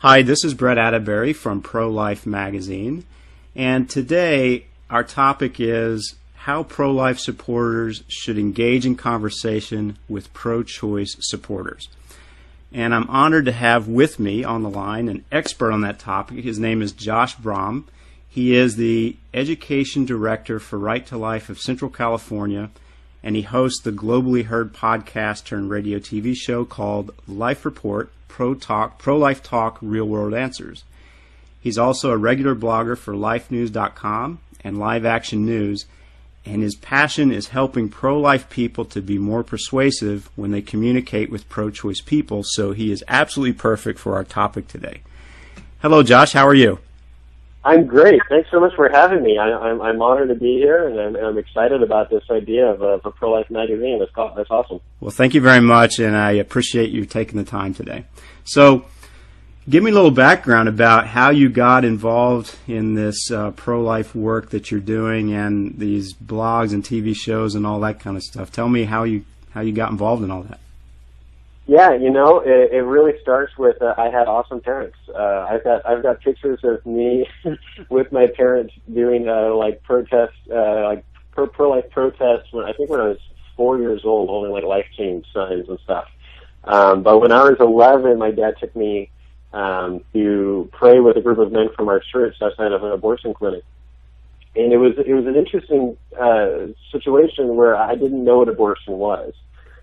Hi, this is Brett Atterbury from Pro-Life Magazine, and today our topic is how pro-life supporters should engage in conversation with pro-choice supporters. And I'm honored to have with me on the line an expert on that topic. His name is Josh Brahm. He is the Education Director for Right to Life of Central California, and he hosts the globally heard podcast turned radio TV show called Life Report, Pro-Life Talk, Real World Answers. He's also a regular blogger for lifenews.com and Live Action News, and his passion is helping pro-life people to be more persuasive when they communicate with pro-choice people, so he is absolutely perfect for our topic today. Hello, Josh. How are you? I'm great. Thanks so much for having me. I'm honored to be here, and I'm excited about this idea of a pro-life magazine. That's awesome. Well, thank you very much, and I appreciate you taking the time today. So, give me a little background about how you got involved in this pro-life work that you're doing and these blogs and TV shows and all that kind of stuff. Tell me how you got involved in all that. Yeah, it really starts with I had awesome parents. I've got pictures of me with my parents doing protests, pro-life protests when I was 4 years old, holding life change signs and stuff. But when I was 11, my dad took me to pray with a group of men from our church outside of an abortion clinic. And it was an interesting situation where I didn't know what abortion was.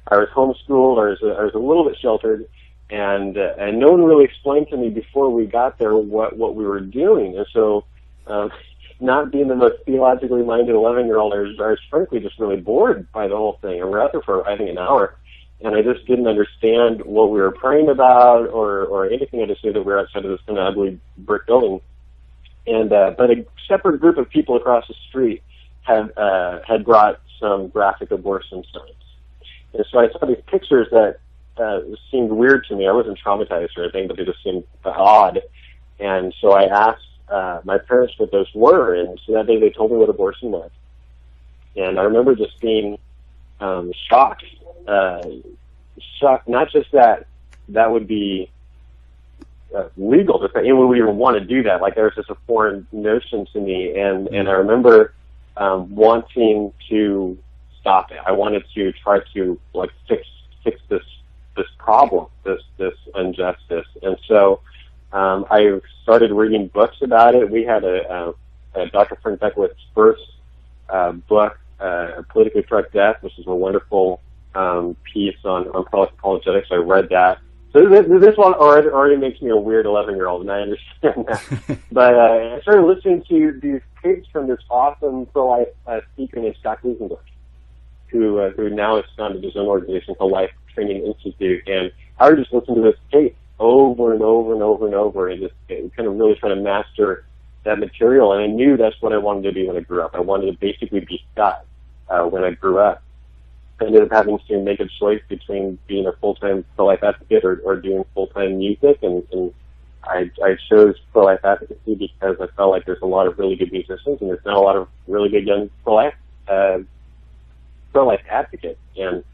I was homeschooled, I was a little bit sheltered, and no one really explained to me before we got there what we were doing. And so, not being the most theologically minded 11-year-old, I was frankly just really bored by the whole thing. And we were out there for, I think, an hour, and I just didn't understand what we were praying about or anything. I just knew that we were outside of this kind of ugly brick building. And but a separate group of people across the street had brought some graphic abortion signs. And so I saw these pictures that seemed weird to me. I wasn't traumatized or anything, but they just seemed odd. And so I asked my parents what those were, and so that day they told me what abortion was. And I remember just being shocked. Shocked, not just that would be legal, but that anyone would even want to do that. Like, there was just a foreign notion to me, and I remember wanting to stop it. I wanted to try to fix this problem, this injustice. And so I started reading books about it. We had a Dr. Frank Beckwitz's first book, Politically Correct Death, which is a wonderful piece on pro-life apologetics. I read that. So this one already makes me a weird 11-year-old, and I understand that. But I started listening to these tapes from this awesome pro-life speaker named Scott Glusenberg, who now has founded his own organization called Life Training Institute. And I would just listen to this tape over and over and over and over, and just kind of really trying to master that material. And I knew that's what I wanted to be when I grew up. I wanted to basically be Scott when I grew up. I ended up having to make a choice between being a full-time pro-life advocate or doing full-time music, and I chose pro-life advocacy because I felt like there's a lot of really good musicians, and there's not a lot of really good young pro-life advocates. And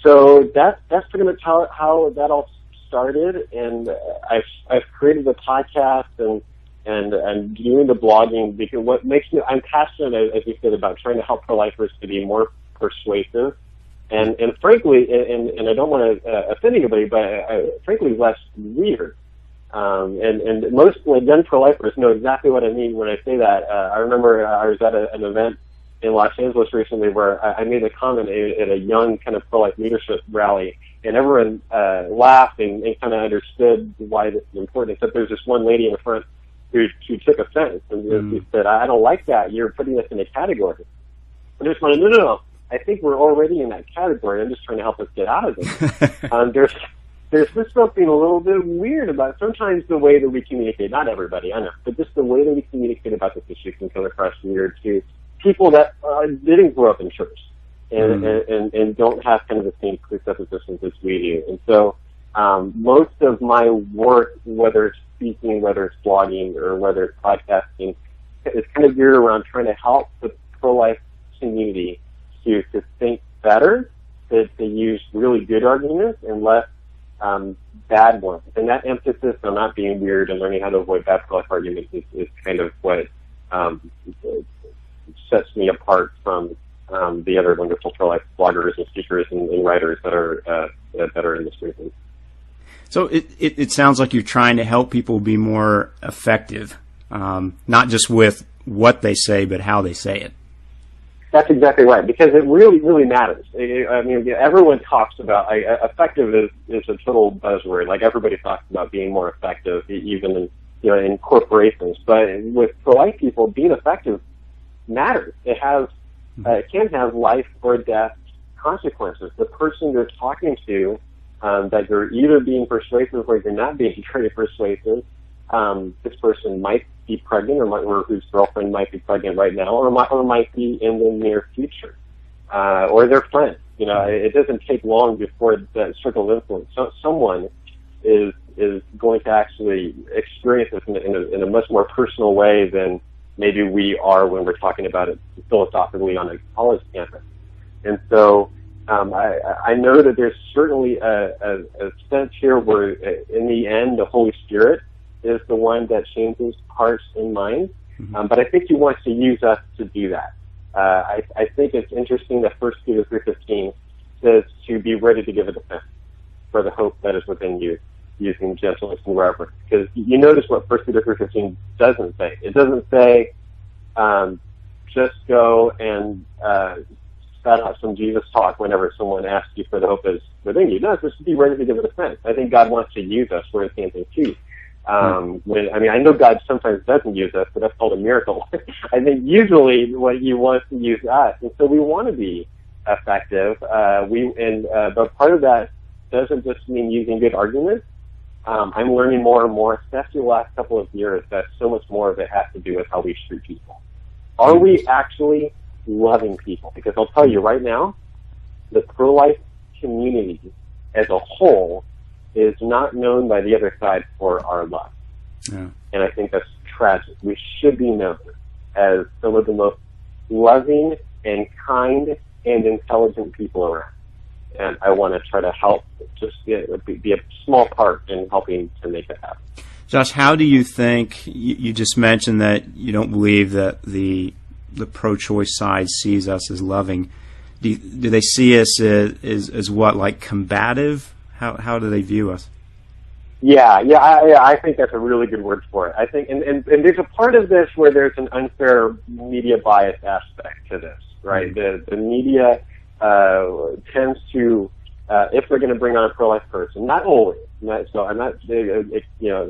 so that's pretty much how that all started. And I've created a podcast and doing the blogging because what makes me, I'm passionate, as you said, about trying to help pro-lifers to be more persuasive and frankly, and I don't want to offend anybody, but frankly less weird. And most young pro-lifers know exactly what I mean when I say that. I remember I was at an event in Los Angeles recently where I made a comment at a young kind of pro-life leadership rally, and everyone laughed and kind of understood why this is important, except there was this one lady in the front who took offense, and she said, "I don't like that. You're putting us in a category." And I just went, no. I think we're already in that category. I'm just trying to help us get out of it. There's just something a little bit weird about sometimes the way that we communicate. Not everybody, I know, but just the way that we communicate about this issue can come across weird to people that didn't grow up in church and don't have kind of the same presuppositions as we do. And so most of my work, whether it's speaking, whether it's blogging, or whether it's podcasting, is kind of geared around trying to help the pro-life community to think better, to use really good arguments and less bad ones. And that emphasis on not being weird and learning how to avoid bad pro-life arguments is kind of what sets me apart from the other wonderful pro-life bloggers and speakers and writers that are in this movement. So it sounds like you're trying to help people be more effective, not just with what they say, but how they say it. That's exactly right, because it really, really matters. I mean, everyone talks about effective is a total buzzword. Like everybody talks about being more effective, even in corporations. But with pro-life people, being effective matters. It can have life or death consequences. The person you're talking to, that you're either being persuasive or you're not being very persuasive, this person might be pregnant, or whose girlfriend might be pregnant right now, or might be in the near future, or their friend. It doesn't take long before that circle of influence. So someone is going to actually experience this in a much more personal way than maybe we are when we're talking about it philosophically on a college campus. And so I know that there's certainly a sense here where, in the end, the Holy Spirit is the one that changes hearts and minds. But I think he wants to use us to do that. I think it's interesting that 1 Peter 3:15 says to be ready to give a defense for the hope that is within you, using gentleness and reverence. Because you notice what 1 Peter 3:15 doesn't say. It doesn't say just go and spout out some Jesus talk whenever someone asks you for the hope that is within you. No, just be ready to give a defense. I think God wants to use us where his hands and feet. I know God sometimes doesn't use us, but that's called a miracle. I think usually what he wants to use us, and so we want to be effective. But part of that doesn't just mean using good arguments. I'm learning more and more, especially the last couple of years, that so much more of it has to do with how we treat people. Are we actually loving people? Because I'll tell you right now, the pro-life community as a whole is not known by the other side for our love. Yeah. And I think that's tragic. We should be known as some of the most loving and kind and intelligent people around. And I want to try to help, just be a small part in helping to make it happen. Josh, how do you think, you just mentioned that you don't believe that the pro-choice side sees us as loving. Do they see us as what, like combative? How do they view us? Yeah, I think that's a really good word for it. I think, and there's a part of this where there's an unfair media bias aspect to this, right? Mm-hmm. The media tends to, if they're going to bring on a pro-life person, not always. So I'm not,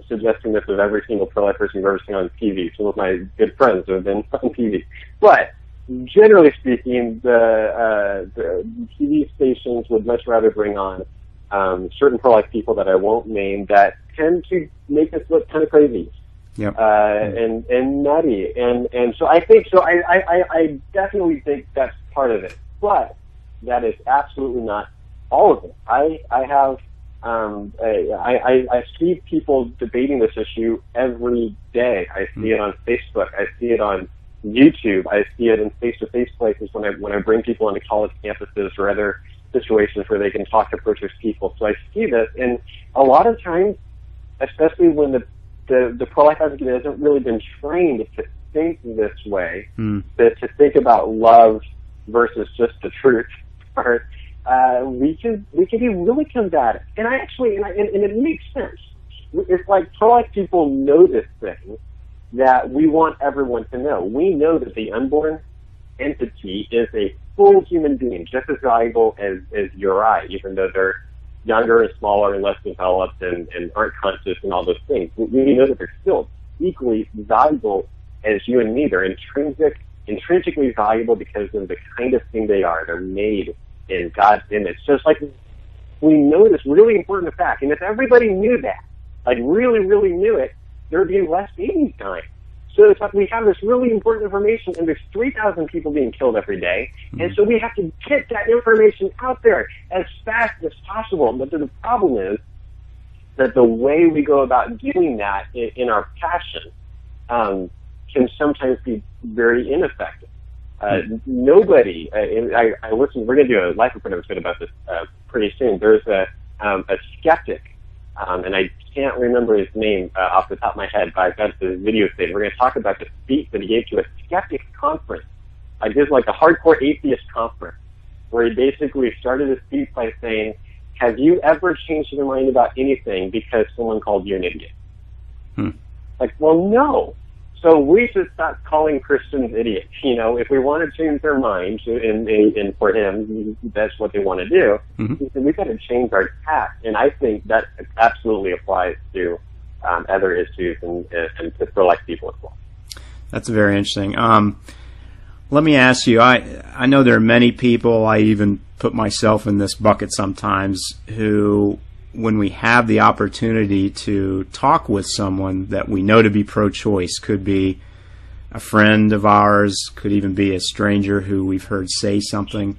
suggesting this of every single pro-life person you've ever seen on TV. Some of my good friends have been on TV, but generally speaking, the TV stations would much rather bring on certain pro-life people that I won't name that tend to make us look kind of crazy. Yep. And nutty. And so I think, I definitely think that's part of it. But that is absolutely not all of it. I see people debating this issue every day. I see it on Facebook. I see it on YouTube. I see it in face-to-face places when I bring people onto college campuses or other situations where they can talk to pro-choice people. So I see this, and a lot of times, especially when the pro-life advocate hasn't really been trained to think this way, to think about love versus just the truth part, we can be really combative. And it makes sense. It's like pro-life people know this thing that we want everyone to know. We know that the unborn entity is a full human being, just as valuable as you or I, even though they're younger and smaller and less developed and aren't conscious and all those things. We know that they're still equally valuable as you and me. They're intrinsically valuable because of the kind of thing they are. They're made in God's image. So it's like we know this really important fact, and if everybody knew that, like really, really knew it, there would be less babies dying. So it's like we have this really important information, and there's 3,000 people being killed every day, and so we have to get that information out there as fast as possible. But the problem is that the way we go about doing that in our passion can sometimes be very ineffective. Nobody, I listened, we're going to do a life report episode about this pretty soon. There's a a skeptic, and I can't remember his name off the top of my head, but I've got the video saved. We're going to talk about the speech that he gave to a skeptic conference. Like this, like a hardcore atheist conference, where he basically started his speech by saying, "Have you ever changed your mind about anything because someone called you an idiot?" Like, well, no. So we should stop calling Christians idiots. You know, if we want to change their minds, and for him, that's what they want to do, he said, we've got to change our tack. And I think that absolutely applies to other issues and to pro-life people as well. That's very interesting. Let me ask you, I know there are many people, I even put myself in this bucket sometimes, who, when we have the opportunity to talk with someone that we know to be pro-choice, could be a friend of ours, could even be a stranger who we've heard say something,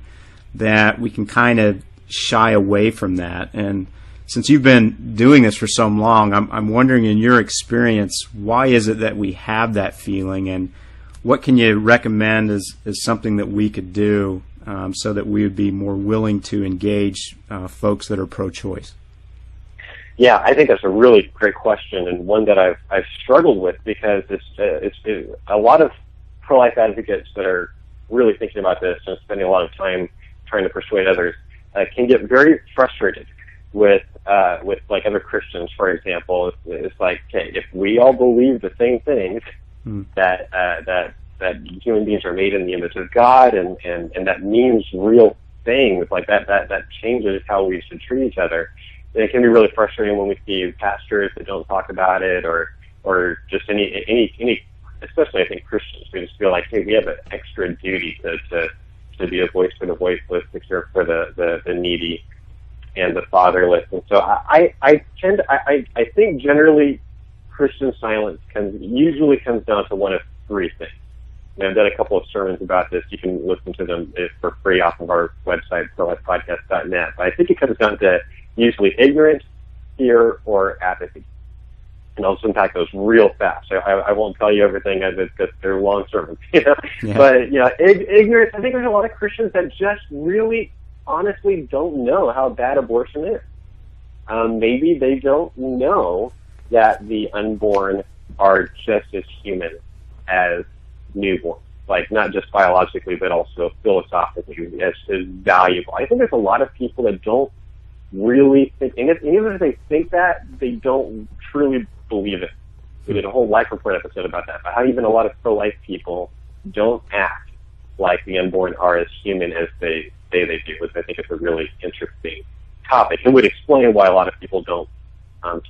that we can kind of shy away from that. And since you've been doing this for so long, I'm wondering, in your experience, why is it that we have that feeling, and what can you recommend as something that we could do so that we would be more willing to engage folks that are pro-choice? Yeah, I think that's a really great question, and one that I've struggled with, because it's a lot of pro-life advocates that are really thinking about this and spending a lot of time trying to persuade others can get very frustrated with like other Christians, for example. It's like, okay, if we all believe the same things, that human beings are made in the image of God, and that means real things, like that changes how we should treat each other. It can be really frustrating when we see pastors that don't talk about it, or just any, especially I think Christians. We just feel like, hey, we have an extra duty to be a voice for the voiceless, to care for the needy and the fatherless. And so I think generally Christian silence usually comes down to one of three things. And I've done a couple of sermons about this. You can listen to them for free off of our website, prolifepodcast.net. But I think it comes down to usually ignorance, fear, or apathy. And I'll just unpack those real fast. I won't tell you everything because they're long sermons. Yeah. But ignorance. I think there's a lot of Christians that just really, honestly, don't know how bad abortion is. Maybe they don't know that the unborn are just as human as newborns, like not just biologically, but also philosophically as valuable. I think there's a lot of people that don't really think, and even if they think that, they don't truly believe it. We did a whole life report episode about that, about how even a lot of pro-life people don't act like the unborn are as human as they say they do, which I think is a really interesting topic, and would explain why a lot of people don't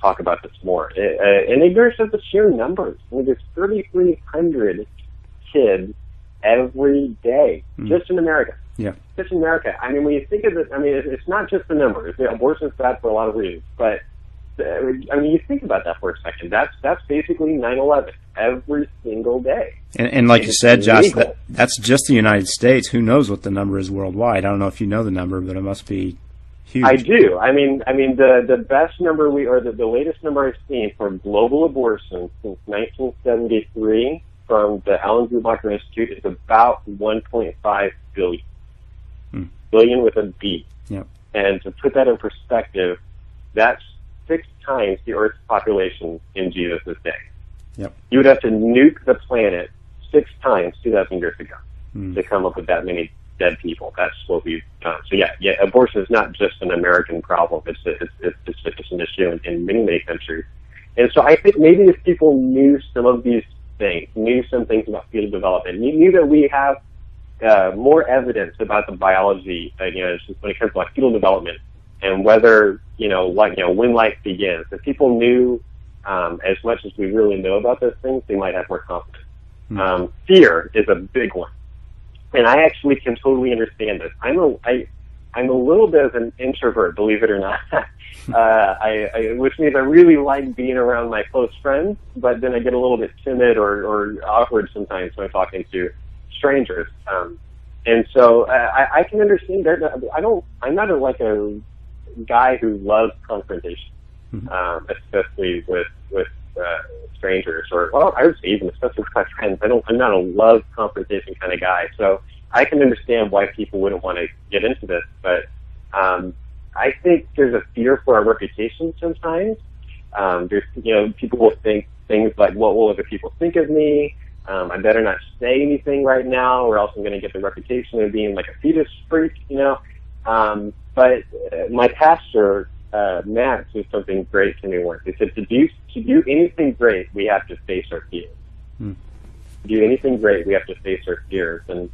talk about this more. And ignorance of the sheer numbers. I mean, there's 3,300 kids every day, just in America. Yeah. Just in America. I mean, when you think of it, I mean, it's not just the numbers. Abortion is bad for a lot of reasons, but I mean, you think about that for a second. That's basically 9/11 every single day. And like you said, Josh, that's just the United States. Who knows what the number is worldwide? I don't know if you know the number, but it must be huge. I do. I mean, the best number the latest number I've seen for global abortion since 1973 from the Alan Gubacher Institute is about 1.5 billion. Billion with a B. Yep. And to put that in perspective, that's 6 times the Earth's population in Jesus' day. Yep. You would have to nuke the planet 6 times 2,000 years ago to come up with that many dead people. That's what we've done. So yeah, abortion is not just an American problem. It's an issue in many countries. And so I think maybe if people knew some of these things, knew some things about fetal development, knew that we have more evidence about the biology, when it comes to like fetal development and whether, when life begins. If people knew as much as we really know about those things, they might have more confidence. Fear is a big one. And I actually can totally understand this. I'm a little bit of an introvert, believe it or not. Which means I really like being around my close friends, but then I get a little bit timid or awkward sometimes when I'm talking to strangers. And so I can understand that. I'm not like a guy who loves confrontation, especially with strangers, I would say even especially with my friends. I'm not a love confrontation kind of guy. So I can understand why people wouldn't want to get into this, but I think there's a fear for our reputation sometimes. People will think things like, what will other people think of me? I better not say anything right now, or else I'm going to get the reputation of being like a fetus freak, But my pastor, Matt, said something great to me once. He said, to do anything great, we have to face our fears. To do anything great, we have to face our fears. And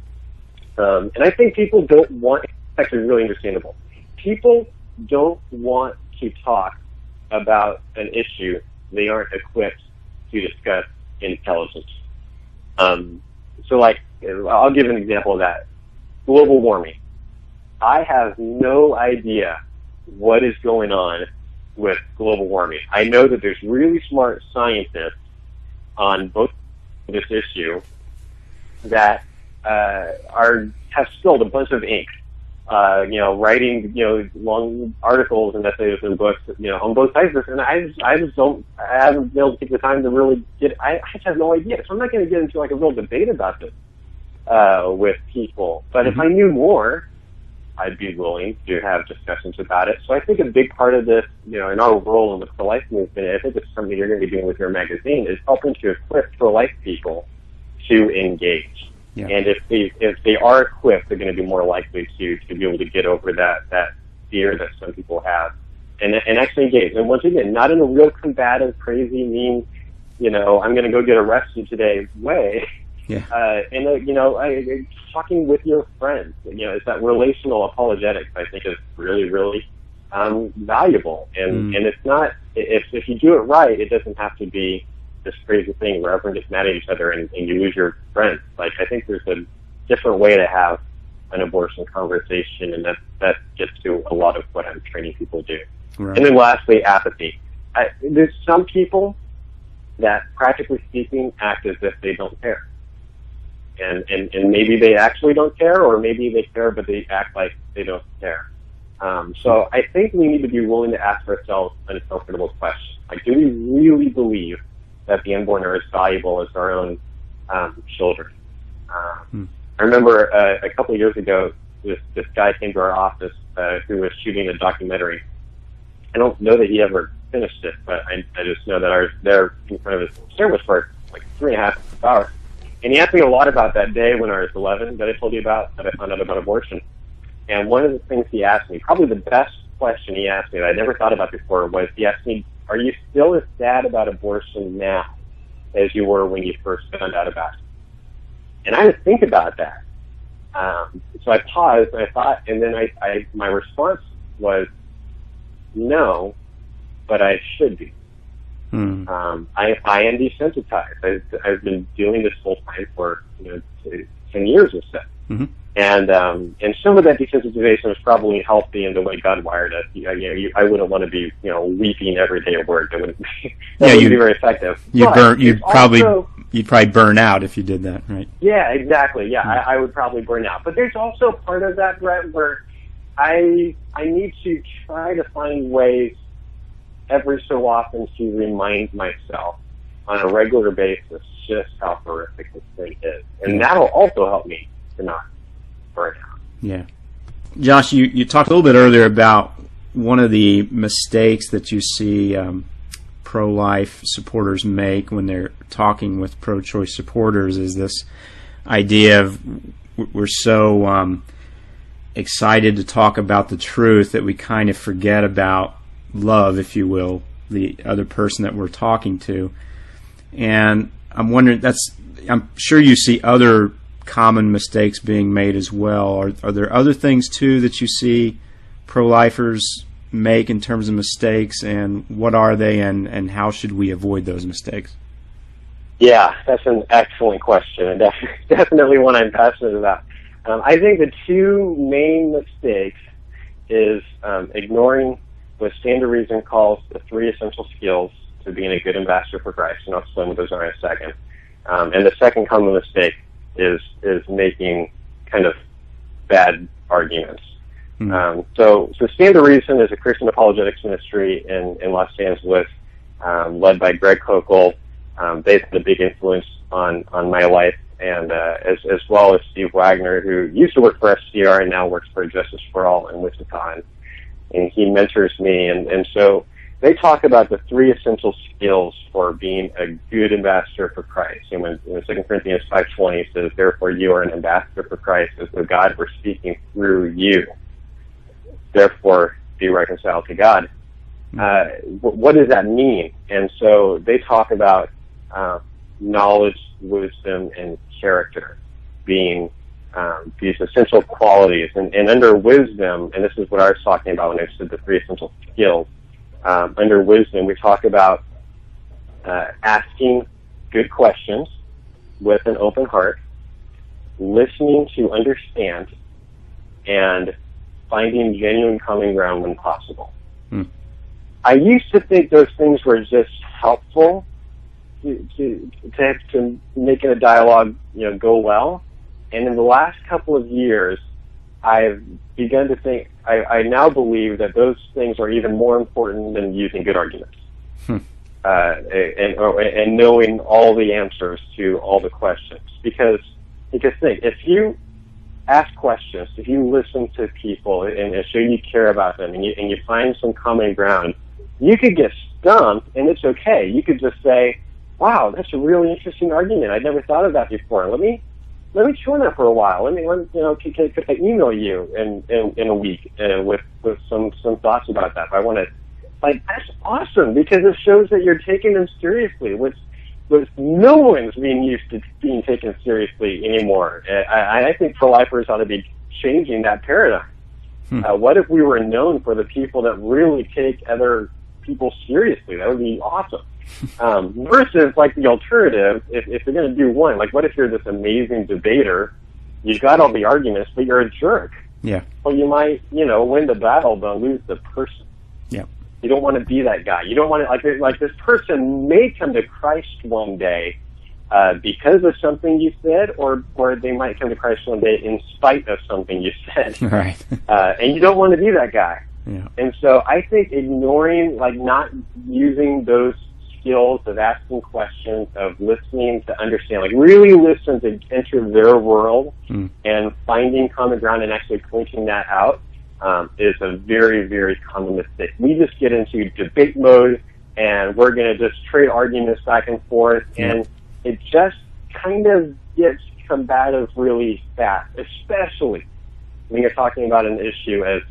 I think people don't want, it's actually really understandable. People don't want to talk about an issue they aren't equipped to discuss intelligence. So I'll give an example of that. Global warming. I have no idea what is going on with global warming. I know that there's really smart scientists on both this issue that have spilled a bunch of ink, writing long articles and essays and books, on both sides of this, and I haven't been able to take the time to really I just have no idea. So I'm not going to get into like a real debate about this with people. But if I knew more, I'd be willing to have discussions about it. So I think a big part of this, in our role in the pro-life movement, I think it's something you're going to be doing with your magazine, is helping to equip pro-life people to engage. Yeah. And if they are equipped, they're going to be more likely to be able to get over that fear that some people have, and actually engage. And once again, not in a real combative, crazy, mean, I'm going to go get arrested today way. Yeah. Talking with your friends, it's that relational apologetics I think is really, really valuable. And it's not, if you do it right, it doesn't have to be this crazy thing where everyone gets mad at each other and you lose your friends. Like, I think there's a different way to have an abortion conversation, and that gets to a lot of what I'm training people to do. Right. And then lastly, apathy. There's some people that, practically speaking, act as if they don't care. And maybe they actually don't care, or maybe they care, but they act like they don't care. So I think we need to be willing to ask ourselves an uncomfortable question. Like, do we really believe that the unborn are as valuable as our own children? I remember a couple of years ago, this guy came to our office who was shooting a documentary. I don't know that he ever finished it, but I just know that I was there in front of his service for like 3.5 hours. And he asked me a lot about that day when I was 11 that I told you about, that I found out about abortion. And one of the things he asked me, probably the best question he asked me that I never thought about before, was he asked me, are you still as sad about abortion now as you were when you first found out about it? And I had to think about that. So I paused and I thought, and then my response was, no, but I should be. I am desensitized. I've been doing this full time for 10 years or so. Mm-hmm. And some of that desensitization was probably healthy in the way God wired us. I wouldn't want to be weeping every day at work. That wouldn't be very effective. You'd probably burn out if you did that, right? Yeah, exactly. Yeah, I would probably burn out. But there's also part of that, Brett, where I need to try to find ways every so often to remind myself on a regular basis just how horrific this thing is. And that'll also help me to not burn out. Yeah. Josh, you talked a little bit earlier about one of the mistakes that you see pro-life supporters make when they're talking with pro-choice supporters is this idea of we're so excited to talk about the truth that we kind of forget about love, if you will, the other person that we're talking to. And I'm wondering, I'm sure you see other common mistakes being made as well. Are there other things too that you see pro-lifers make in terms of mistakes, and what are they, and how should we avoid those mistakes? Yeah, that's an excellent question, and definitely one I'm passionate about. I think the two main mistakes is ignoring what Standard Reason calls the 3 essential skills to being a good ambassador for Christ, and I'll explain what those are in a second. And the second common mistake is making kind of bad arguments. So Standard Reason is a Christian apologetics ministry in Los Angeles, led by Greg Kokel. They've had a big influence on my life, and as well as Steve Wagner, who used to work for SCR and now works for Justice for All in Wichita. and he mentors me, and so they talk about the 3 essential skills for being a good ambassador for Christ. And when 2 Corinthians 5:20 says, "Therefore you are an ambassador for Christ, as though God were speaking through you. Therefore be reconciled to God." What does that mean? And so they talk about knowledge, wisdom, and character being these essential qualities. And under wisdom, and this is what I was talking about when I said the 3 essential skills, under wisdom we talk about asking good questions with an open heart, listening to understand, and finding genuine common ground when possible. I used to think those things were just helpful to making a dialogue, go well. And in the last couple of years, I've begun to think, I now believe that those things are even more important than using good arguments. And knowing all the answers to all the questions. Because think, if you ask questions, if you listen to people and show you care about them, and you find some common ground, you could get stumped, and it's okay. You could just say, "Wow, that's a really interesting argument. I'd never thought of that before. Let me chew on that for a while. Could I email you in a week with some thoughts about that? If I want to." That's awesome, because it shows that you're taking them seriously, which no one's being used to being taken seriously anymore. I think pro-lifers ought to be changing that paradigm. What if we were known for the people that really take other people seriously? That would be awesome. Versus the alternative, if you're going to do one, what if you're this amazing debater, you've got all the arguments, but you're a jerk? Yeah. Well, you might, win the battle, but lose the person. Yeah. You don't want to be that guy. You don't want to, like this person may come to Christ one day because of something you said, or they might come to Christ one day in spite of something you said. Right. And you don't want to be that guy. Yeah. And so I think ignoring, not using those skills of asking questions, of listening to understand, really listen to enter their world and finding common ground and actually pointing that out is a very, very common mistake. We just get into debate mode and we're going to just trade arguments back and forth, and it just kind of gets combative really fast, especially when you're talking about an issue as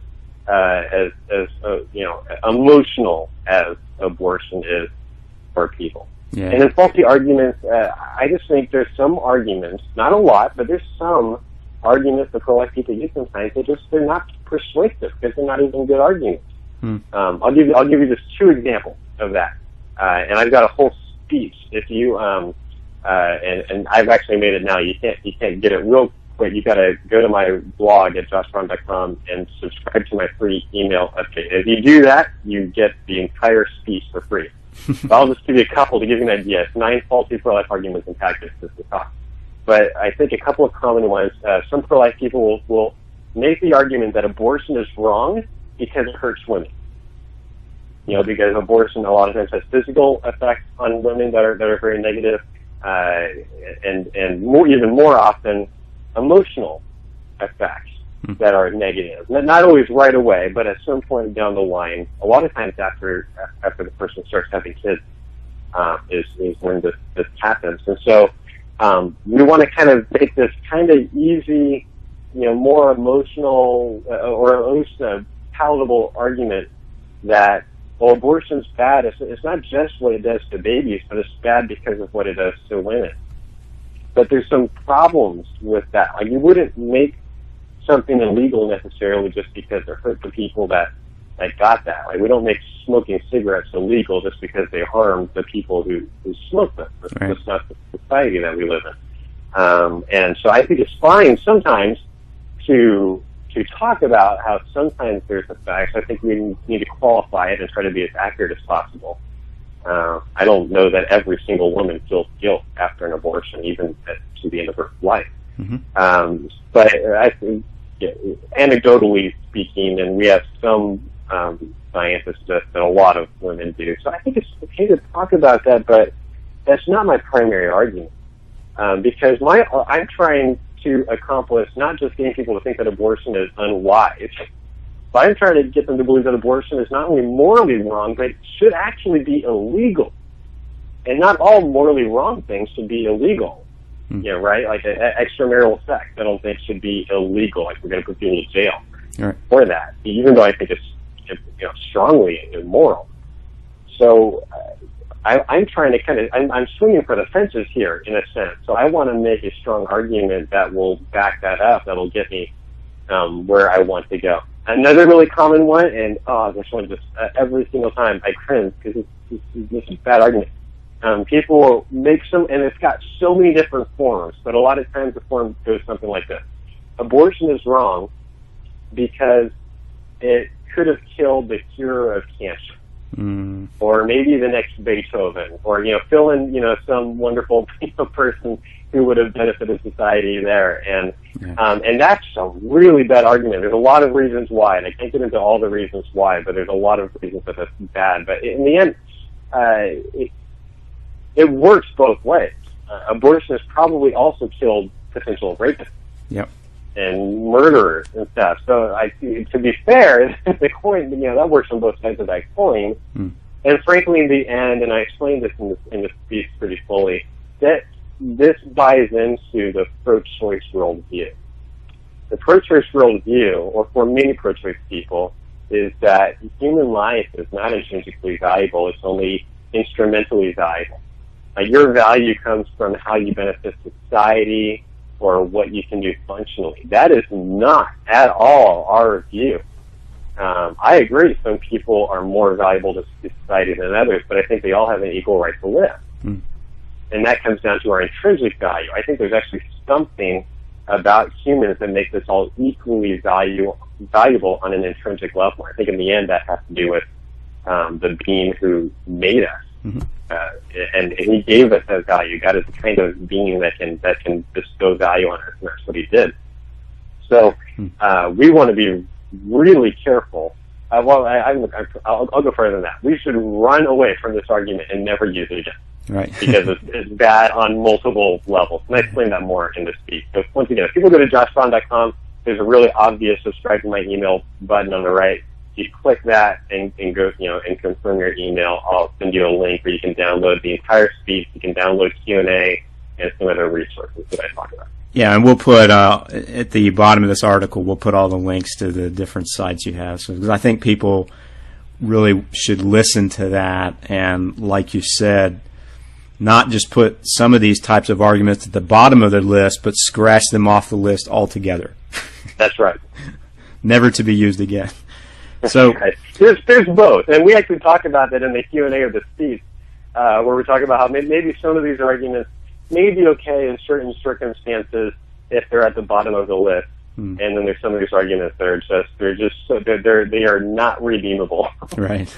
emotional as abortion is for people. Yeah. And in faulty arguments, I just think there's some arguments, not a lot, but there's some arguments that pro-life people use sometimes. They're not persuasive because they're not even good arguments. I'll give you just 2 examples of that, and I've got a whole speech. If you and I've actually made it now. You can't get it real quick. You got to go to my blog at joshbrahm.com and subscribe to my free email update. If you do that, you get the entire speech for free. So I'll just give you a couple to give you an idea. It's 9 faulty pro-life arguments and tactics is the talk. But I think a couple of common ones. Some pro-life people will make the argument that abortion is wrong because it hurts women. Because abortion a lot of times has physical effects on women that are very negative, and even more often emotional effects that are negative. Not always right away, but at some point down the line. A lot of times after the person starts having kids is when this happens. And so we want to kind of make this kind of easy, more emotional or at least a palatable argument that, well, abortion's bad. It's not just what it does to babies, but it's bad because of what it does to women. But there's some problems with that. You wouldn't make something illegal necessarily just because it hurt the people that got that. We don't make smoking cigarettes illegal just because they harm the people who smoke them. That's not the society that we live in. And so I think it's fine sometimes to talk about how sometimes there's effects. I think we need to qualify it and try to be as accurate as possible. I don't know that every single woman feels guilt after an abortion, even to the end of her life. But I think, anecdotally speaking, and we have some scientists that a lot of women do. So I think it's okay to talk about that, but that's not my primary argument. Because I'm trying to accomplish not just getting people to think that abortion is unwise, But I'm trying to get them to believe that abortion is not only morally wrong, but should actually be illegal. And not all morally wrong things should be illegal. You know, right? Like extramarital sex, I don't think should be illegal. Like, we're going to put people in jail for that, even though I think it's, you know, strongly immoral. So I'm trying to I'm swinging for the fences here, in a sense. So I want to make a strong argument that will back that up, that will get me where I want to go. Another really common one, and this one just every single time I cringe because this is a bad argument. People will make some, and it's got so many different forms, but a lot of times the form goes something like this. Abortion is wrong because it could have killed the cure of cancer. Or maybe the next Beethoven, or, you know, fill in, you know, some wonderful, you know, person who would have benefited society there. And that's a really bad argument. There's a lot of reasons why, and I can't get into all the reasons why, but there's a lot of reasons that that's bad. But in the end, it works both ways. Abortion has probably also killed potential rapists. And murderers and stuff. So, to be fair, the coin, you know, that works on both sides of that coin. And frankly, in the end, and I explained this in this piece pretty fully, that this buys into the pro-choice worldview. The pro-choice worldview, or for many pro-choice people, is that human life is not intrinsically valuable; it's only instrumentally valuable. Your value comes from how you benefit society, or what you can do functionally. That is not at all our view. I agree some people are more valuable to society than others, but I think they all have an equal right to live. And that comes down to our intrinsic value. I think there's actually something about humans that makes us all equally valuable on an intrinsic level. I think in the end that has to do with the being who made us. And he gave us that value. God is the kind of being that can bestow value on us, and that's what he did. So we want to be really careful. I'll go further than that. We should run away from this argument and never use it again, because it's bad on multiple levels. And I explain that more in this speech. So once again, if people go to joshbrahm.com, there's a really obvious subscribe to my email button on the right. You click that and go, you know, and confirm your email. I'll send you a link where you can download the entire speech. You can download Q&A and some other resources that I talk about. Yeah, and we'll put at the bottom of this article, we'll put all the links to the different sites you have. So, because I think people really should listen to that, and like you said, not just put some of these types of arguments at the bottom of their list, but scratch them off the list altogether. That's right. Never to be used again. So there's both, and we actually talk about that in the Q&A of the speech, where we talk about how maybe some of these arguments may be okay in certain circumstances if they're at the bottom of the list, and then there's some of these arguments that are they are not redeemable. Right.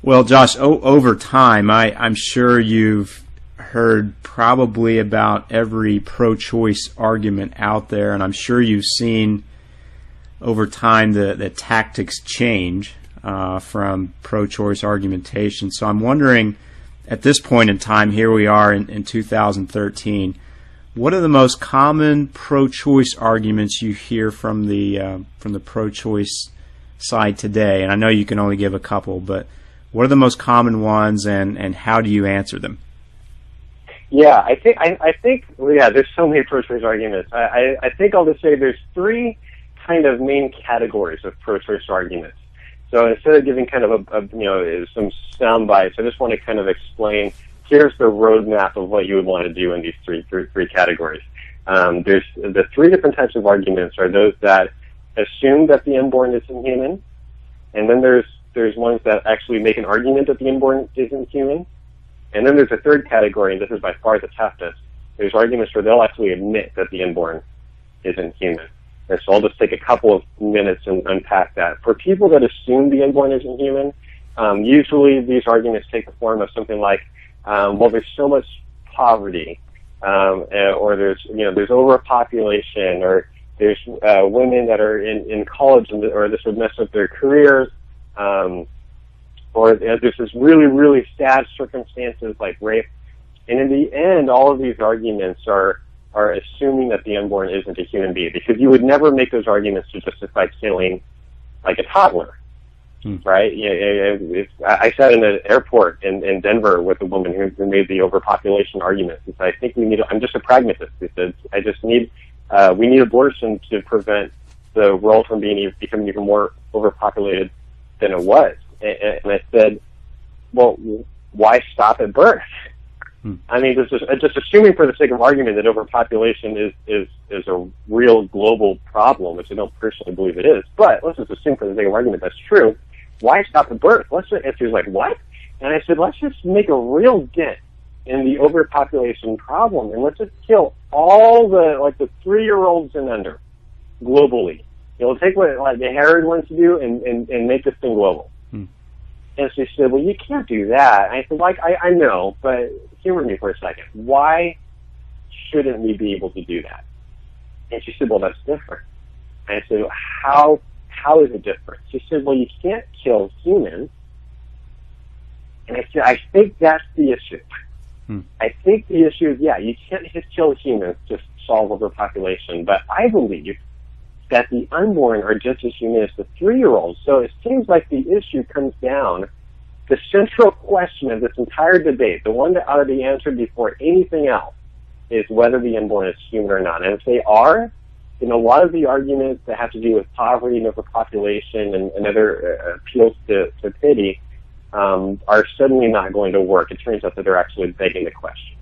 Well, Josh, over time, I'm sure you've heard probably about every pro-choice argument out there, and I'm sure you've seen over time the tactics change from pro-choice argumentation. So I'm wondering, at this point in time, here we are in 2013, what are the most common pro-choice arguments you hear from the pro-choice side today? And I know you can only give a couple, but what are the most common ones, and how do you answer them? Yeah, I think there's so many pro-choice arguments. I think I'll just say there's three kind of main categories of pro-choice arguments. So instead of giving kind of some sound bites, I just want to kind of explain, here's the roadmap of what you would want to do in these three categories. There's the three different types of arguments are those that assume that the unborn isn't human, and then there's ones that actually make an argument that the unborn isn't human, and then there's a third category, and this is by far the toughest. There's arguments where they'll actually admit that the unborn isn't human. And so I'll just take a couple of minutes and unpack that. For people that assume the unborn isn't human, usually these arguments take the form of something like, well, there's so much poverty, or there's overpopulation, or there's women that are in college, or this would mess up their careers, or there's this really, really sad circumstances like rape. And in the end, all of these arguments are assuming that the unborn isn't a human being, because you would never make those arguments to justify killing like a toddler. Right? I sat in an airport in Denver with a woman who made the overpopulation argument. And said, I think I'm just a pragmatist. He said, we need abortion to prevent the world from becoming even more overpopulated than it was. And I said, well, why stop at birth? I mean, just assuming for the sake of argument that overpopulation is a real global problem, which I don't personally believe it is, but let's just assume for the sake of argument that's true. Why stop at birth? And she was like, what? And I said, let's just make a real dent in the overpopulation problem, and let's just kill all the 3-year-olds and under globally. Take what like the Herod wants to do and make this thing global. And she said, well, you can't do that. And I said, I know, but humor me for a second. Why shouldn't we be able to do that? And she said, well, that's different. And I said, how is it different? She said, well, you can't kill humans. And I said, I think that's the issue. I think the issue is, you can't just kill humans to solve overpopulation, but I believe that the unborn are just as human as the 3-year-olds. So it seems like the issue comes down, the central question of this entire debate, the one that ought to be answered before anything else, is whether the unborn is human or not. And if they are, then a lot of the arguments that have to do with poverty and overpopulation and other appeals to pity are suddenly not going to work. It turns out that they're actually begging the question.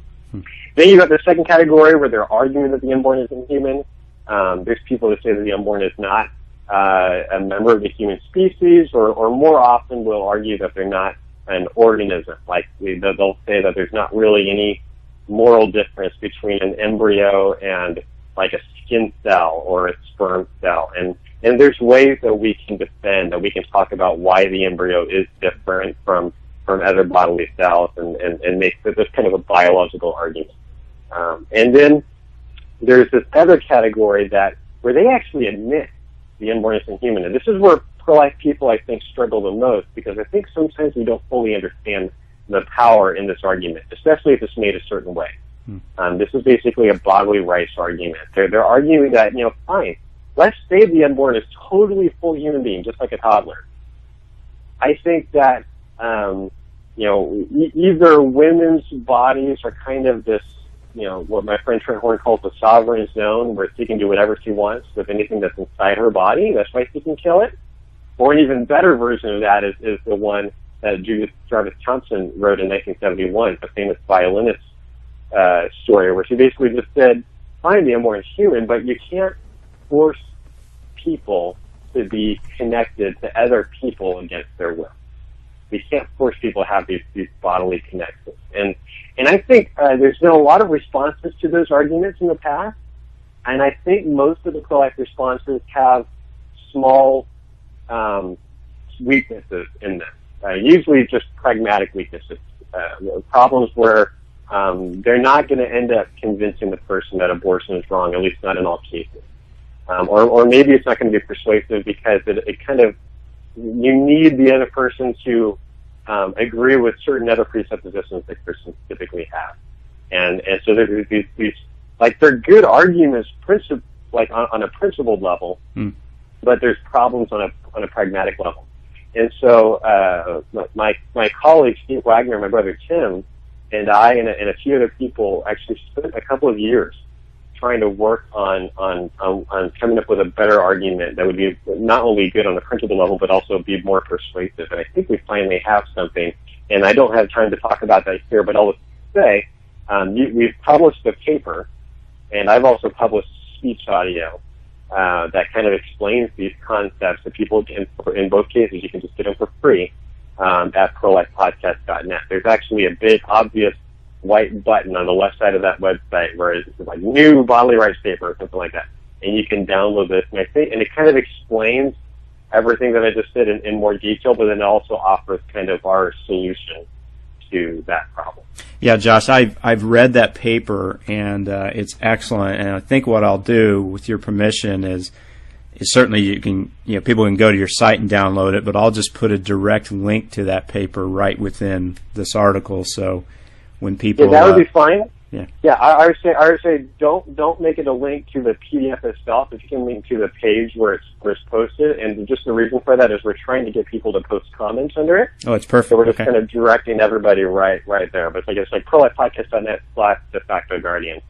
Then you've got the second category where they're arguing that the unborn is inhuman. There's people that say that the unborn is not a member of the human species, or more often will argue that they're not an organism. Like they'll say that there's not really any moral difference between an embryo and like a skin cell or a sperm cell. And there's ways that we can defend, that we can talk about why the embryo is different from other bodily cells and make this kind of a biological argument. And then there's this other category where they actually admit the unborn is inhuman. And this is where pro-life people, I think, struggle the most, because I think sometimes we don't fully understand the power in this argument, especially if it's made a certain way. This is basically a bodily rights argument. They're arguing that, fine, let's say the unborn is totally full human being, just like a toddler. I think that, either women's bodies are kind of this, what my friend Trent Horn calls the sovereign zone, where she can do whatever she wants with anything that's inside her body. That's why she can kill it. Or an even better version of that is the one that Judith Jarvis Thompson wrote in 1971, a famous violinist story, where she basically just said, fine, the unborn is human, but you can't force people to be connected to other people against their will. We can't force people to have these bodily connections. And I think there's been a lot of responses to those arguments in the past, and I think most of the pro-life responses have small weaknesses in them, usually just pragmatic weaknesses, problems where they're not going to end up convincing the person that abortion is wrong, at least not in all cases. Or maybe it's not going to be persuasive because it kind of, you need the other person to agree with certain other presuppositions that Christians typically have. And so there's these like, they're good arguments, on a principled level, but there's problems on a pragmatic level. And so my colleague Steve Wagner, my brother Tim, and I and a few other people actually spent a couple of years trying to work on coming up with a better argument that would be not only good on a principle level, but also be more persuasive. And I think we finally have something. And I don't have time to talk about that here, but I'll say we've published a paper, and I've also published speech audio that kind of explains these concepts that people can, in both cases, you can just get them for free at prolifepodcast.net. There's actually a big, obvious white button on the left side of that website where it's like new bodily rights paper or something like that, and you can download this. And it kind of explains everything that I just said in more detail, but then it also offers kind of our solution to that problem. Yeah, Josh, I've read that paper, and it's excellent. And I think what I'll do, with your permission, is certainly people can go to your site and download it, but I'll just put a direct link to that paper right within this article. So when people, that would be fine. Yeah, I would say don't make it a link to the PDF itself. If you can link to the page where it's posted, and just the reason for that is we're trying to get people to post comments under it. Oh, it's perfect. So we're just kind of directing everybody right there. But it's like prolifepodcast.net/de facto guardian.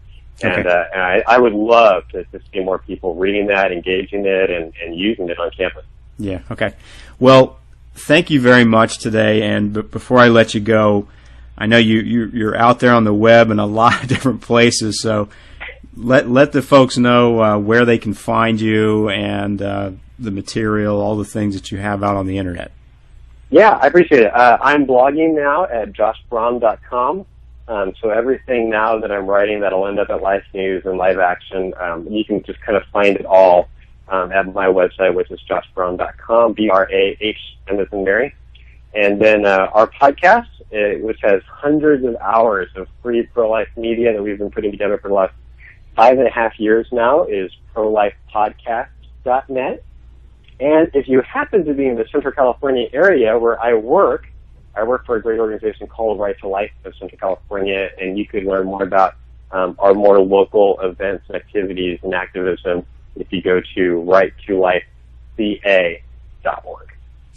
And, and I would love to see more people reading that, engaging it, and using it on campus. Yeah, okay. Well, thank you very much today. And before I let you go, I know you're out there on the web in a lot of different places, so let the folks know where they can find you and the material, all the things that you have out on the internet. Yeah, I appreciate it. I'm blogging now at joshbrahm.com. So everything now that I'm writing that'll end up at Life News and Live Action, you can just kind of find it all at my website, which is joshbrahm.com, B-R-A-H, M as in Mary. And then our podcast, which has hundreds of hours of free pro-life media that we've been putting together for the last 5.5 years now, is prolifepodcast.net. And if you happen to be in the Central California area where I work for a great organization called Right to Life of Central California, and you could learn more about our more local events and activities and activism if you go to righttolifeca.org.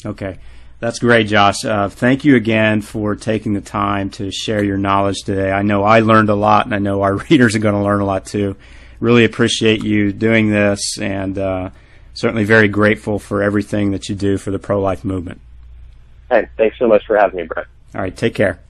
Okay. That's great, Josh. Thank you again for taking the time to share your knowledge today. I know I learned a lot, and I know our readers are going to learn a lot too. Really appreciate you doing this, and certainly very grateful for everything that you do for the pro-life movement. Hey, thanks so much for having me, Brett. All right, take care.